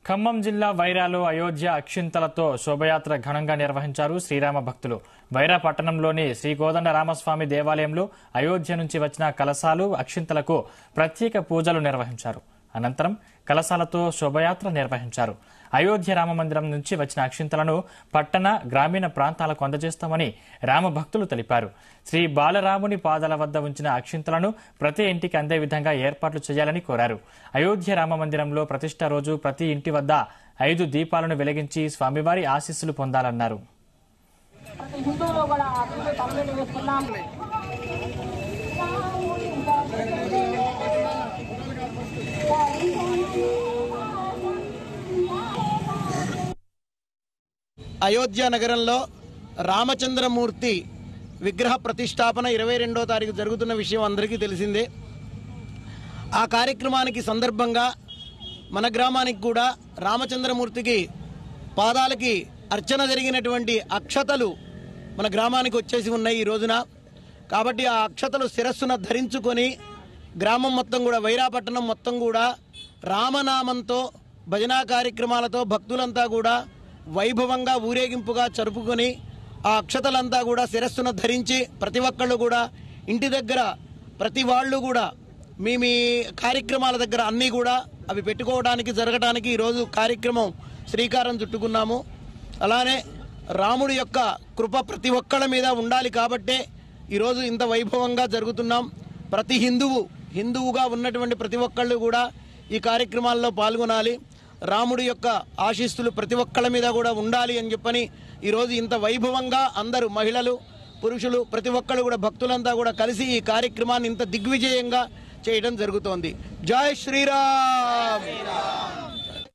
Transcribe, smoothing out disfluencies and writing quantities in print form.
ఖమ్మం జిల్లా వైరాలో అయోధ్య అక్షింతలతో శోభయాత్ర ఘనంగా నిర్వహించారు శ్రీరామ భక్తులు. వైరా పట్టణంలోని శ్రీ కోదండ రామస్వామి దేవాలయంలో అయోధ్య నుంచి వచ్చిన కలశాలు, అక్షింతలకు ప్రత్యేక పూజలు నిర్వహించారు. అనంతరం కలశాలతో శోభయాత్ర నిర్వహించారు. అయోధ్య రామ మందిరం నుంచి వచ్చిన అక్షింతలను పట్టణ, గ్రామీణ ప్రాంతాలకు అందజేస్తామని రామ భక్తులు తెలిపారు. శ్రీ బాలరాముని పాదాల వద్ద ఉంచిన అక్షింతలను ప్రతి ఇంటికి అందే విధంగా ఏర్పాట్లు చేయాలని కోరారు. అయోధ్య రామ మందిరంలో ప్రతిష్ఠ రోజు ప్రతి ఇంటి వద్ద 5 దీపాలను వెలిగించి స్వామివారి ఆశీస్సులు పొందాలన్నారు. అయోధ్య నగరంలో రామచంద్రమూర్తి విగ్రహ ప్రతిష్టాపన 22వ తారీఖు జరుగుతున్న విషయం అందరికీ తెలిసిందే. ఆ కార్యక్రమానికి సందర్భంగా మన గ్రామానికి కూడా రామచంద్రమూర్తికి పాదాలకి అర్చన జరిగినటువంటి అక్షతలు మన గ్రామానికి వచ్చేసి ఉన్నాయి ఈ రోజున. కాబట్టి ఆ అక్షతలు శిరస్సున ధరించుకొని గ్రామం మొత్తం కూడా, వైరాపట్టణం మొత్తం కూడా రామనామంతో భజనా కార్యక్రమాలతో భక్తులంతా కూడా వైభవంగా ఊరేగింపుగా జరుపుకొని ఆ అక్షతలంతా కూడా శిరస్సును ధరించి ప్రతి ఒక్కళ్ళు కూడా ఇంటి దగ్గర ప్రతి వాళ్ళు కూడా మీ కార్యక్రమాల దగ్గర అన్నీ కూడా అవి పెట్టుకోవడానికి జరగడానికి ఈరోజు కార్యక్రమం శ్రీకారం చుట్టుకున్నాము. అలానే రాముడి యొక్క కృప ప్రతి ఒక్కళ్ళ మీద ఉండాలి కాబట్టే ఈరోజు ఇంత వైభవంగా జరుగుతున్నాం. ప్రతి హిందువుగా ఉన్నటువంటి ప్రతి ఒక్కళ్ళు కూడా ఈ కార్యక్రమాల్లో పాల్గొనాలి. రాముడి యొక్క ఆశీస్సులు ప్రతి ఒక్కళ్ళ మీద కూడా ఉండాలి అని చెప్పని ఈరోజు ఇంత వైభవంగా అందరూ మహిళలు, పురుషులు ప్రతి ఒక్కళ్ళు కూడా భక్తులంతా కూడా కలిసి ఈ కార్యక్రమాన్ని ఇంత దిగ్విజయంగా చేయడం జరుగుతోంది. జై శ్రీరామ్.